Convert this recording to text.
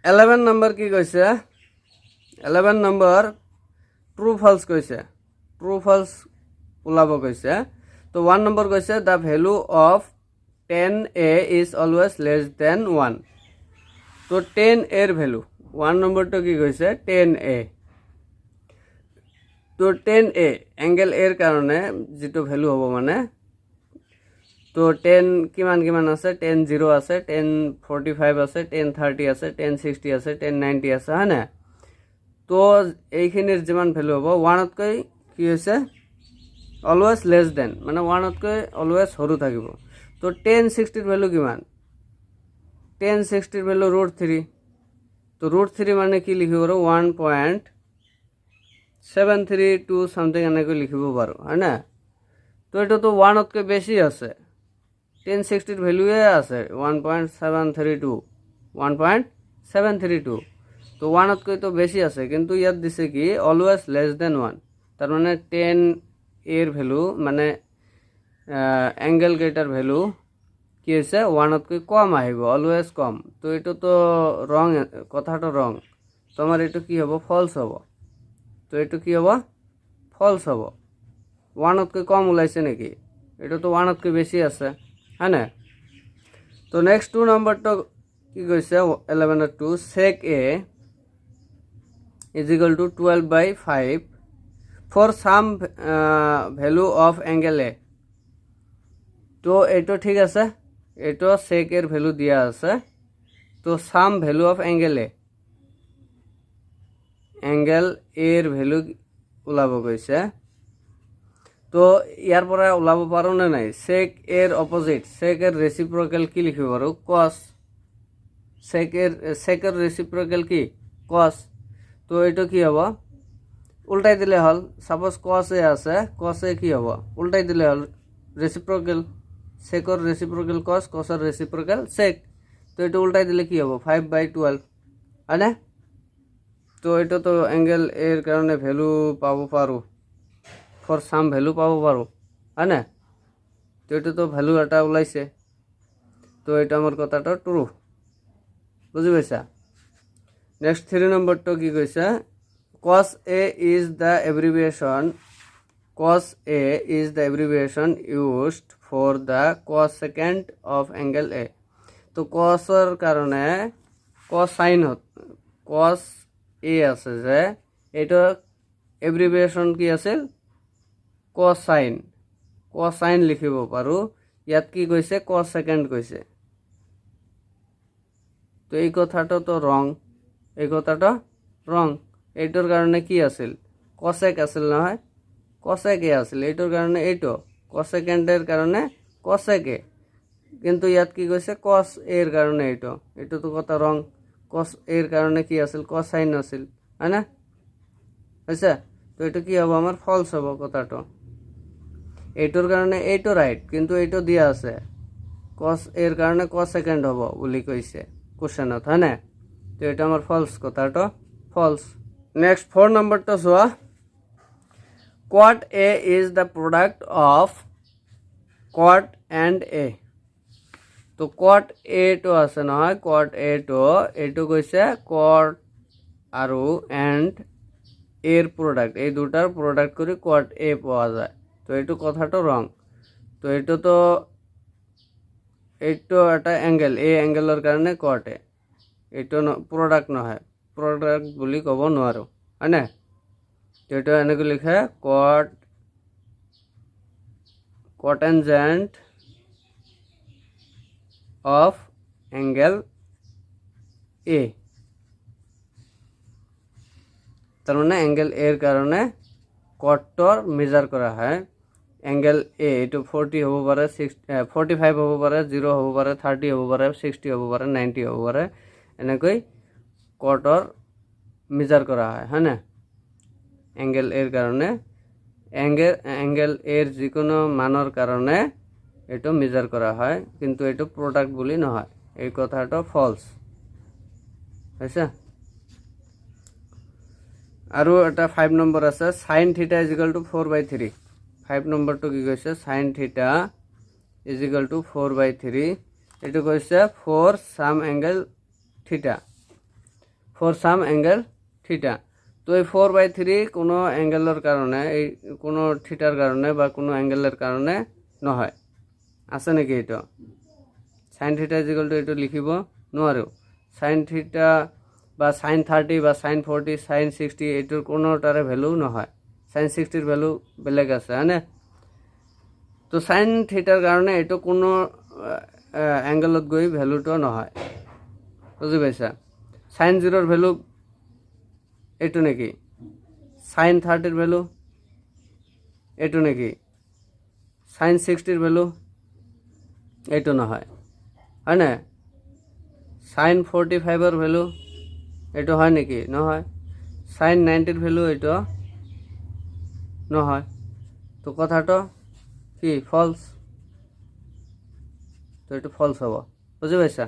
11 number কি কৈছে 11 number true ফলছ কৈছে ট্ৰু ফলছ ওলাব কৈছে তো 1 নম্বৰ কৈছে the value of 10a is always less than 1 তো 10a এৰ ভ্যালু 1 নম্বৰটো কি কৈছে 10a তো 10a এঙ্গেল এর কারণে যেটো ভ্যালু হ'ব মানে তো 10 কিমান আছে 10 0 আছে 10 45 আছে 10 30 আছে 10 60 আছে 10 90 আছে হ্যাঁ না তো এইখিনির যিমান ভ্যালু হ'ব 1 তকৈ কি হৈছে অলৱেজ লেছ দেন মানে 1 তকৈ অলৱেজ সৰু থাকিব তো 10 60 এৰ ভ্যালু কিমান 10 60 এৰ ভ্যালু √3 তো √3 মানে কি লিখিব পাৰো 1.732 সামথিং এনেকৈ লিখিব পাৰো হ্যাঁ না তো এটা তো 1 তকৈ বেশি আছে 1060 এর ভ্যালুয়ে আছে 1.732 1.732 তো 1 তকৈ তো বেশি আছে কিন্তু ইয়াত দিছে কি অলৱেজ লেছ দেন 1 তার মানে 10 এর ভ্যালু মানে অ্যাঙ্গেল গেটার ভ্যালু কি হৈছে 1 তকৈ কম আহিব অলৱেজ কম তো এটা তো রং কথাটো রং তোমার এটা কি হ'ব ফলস হ'ব তো এটা কি হ'ব ফলস হ'ব 1 তকৈ কম ওলাইছে নেকি এটা তো 1 তকৈ বেশি আছে হ্যাঁ না তো নেক্সট 2 নম্বরটা কি কৈছে 11 এর 2 sec a is equal to 12/5 for some value of angle a তো এটা ঠিক আছে এটা sec এর ভ্যালু দিয়া আছে তো some value of angle a angle এর ভ্যালু ওলাব কৈছে তো ইয়াৰ পৰা ওলাব পাৰো না নাই sec এৰ অপোজিট sec এৰ ৰেসিপ্ৰোকাল কি লিখিব পাৰো cos sec এর রেসিপ্রোকাল কি cos তো এটা কি হ'ব উল্টাই দিলে হল সাপোজ cos এ আছে cos এ কি হ'ব উল্টাই দিলে হল রেসিপ্রোকাল sec এর রেসিপ্রোকাল cos cos এর রেসিপ্রোকাল sec তো এটা উল্টাই দিলে কি হ'ব 5/12 আনে তো এটা তো অ্যাঙ্গেল এর কারণে ভ্যালু পাবো পারো ফর সাম ভ্যালু পাবো পারো হ্যাঁ না তো এটা তো ভ্যালু এটা ওলাইছে তো এটা আমার কথাটা ট্রু বুঝি পাইছা নেক্সট 3 নম্বরটা কি কইছে cos a is the abbreviation used for the cosecant of angle a তো cos এর কারণে cosine cos a আছে যে এটা এব্রিভিয়েশন কি আছিল cosine লিখিব পাৰো ইয়াত কি কৈছে cosecant কৈছে তো এই কথাটা তো রং এই কথাটা রং এইটোর কারণে কি আছিল cosec আছিল নহয় cosec এ আছিল এইটোর কারণে এইটো cosecant এর কারণে cosec এ কিন্তু ইয়াত কি কৈছে cos এর কারণে এইটো তো কথা রং cos এর কারণে কি আছিল cosine আছিল হয় না আচ্ছা তো এটা কি হবে আমার ফলস হবে কথাটা এইটোর কারণে এইটো রাইট কিন্তু এইটো দিয়া আছে cos এর কারণে cosecant হবে বলি কইছে কোশ্চেনত হয় না তো এটা আমার ফলস কথাটা ফলস নেক্সট 4 নম্বরটা সোয়া quad a is the product of quad and a তো quad a তো আছে নহয় quad a তো এইটো কইছে quad আৰু and এর প্রোডাক্ট এই দুটার প্রোডাক্ট করে quad a পাওয়া যায় তো এইটো কথাটা রং তো এইটো একটা অ্যাঙ্গেল এই অ্যাঙ্গেলের কারণে quad a এইটো প্রোডাক্ট নহয় প্রোডাক্ট বুলি কব নোৱাৰো হয় না তো এটা এনেকৈ লিখে cotangent of angle a তার মানে অ্যাঙ্গেল এর কারণে কটর মেজার করা হয় অ্যাঙ্গেল এ এটা 40 হব পারে 45 হব পারে 0 হব পারে 30 হব পারে 60 হব পারে 90 হব পারে এনেকৈ কটর মেজার করা হয় হ্যাঁ না অ্যাঙ্গেল এর কারণে অ্যাঙ্গেল এর যে কোনো মানের কারণে এটা মেজার করা হয় কিন্তু এটা প্রোডাক্ট বলি নহয় এই কথাটা ফলস হইছে আৰু এটা 5 নম্বৰ আছে sin θ = 4/3 5 নম্বৰটো কি কৈছে sin θ = 4/3 এটো কৈছে for some angle θ for some angle theta. তো এই 4/3 কোনো অ্যাঙ্গেলের কারণে, এই কোনো থিটার কারণে বা কোনো অ্যাঙ্গেলের কারণে নহয়। আছে নাকি এটা? সাইন থিটা ইজিক্যাল টু এইটো লিখিব নোৱাৰো। সাইন থিটা বা সাইন 30 বা সাইন 40 সাইন 60 এইটোৰ কোনোটাৰে ভ্যালু নহয়। সাইন 60ৰ ভ্যালু বেলেগ আছে হয়নে? তো সাইন থিটাৰ কাৰণে এইটো কোনো অ্যাঙ্গেলত গৈ ভ্যালুটো নহয়, বুঝি পাইছা? সাইন 0ৰ ভ্যালু এইটো নাকি? সাইন 30ৰ ভ্যালু এইটো নাকি? সাইন 60ৰ ভ্যালু এইটো নহয়, হয় না? সাইন 45ৰ ভ্যালু এইটো হয় নেকি? নহয়। সাইন 90ৰ ভ্যালু এইটো নহয়। তো কথাটো কি? ফলস। তো এইটো ফলস হ'ব, বুঝি পাইছা?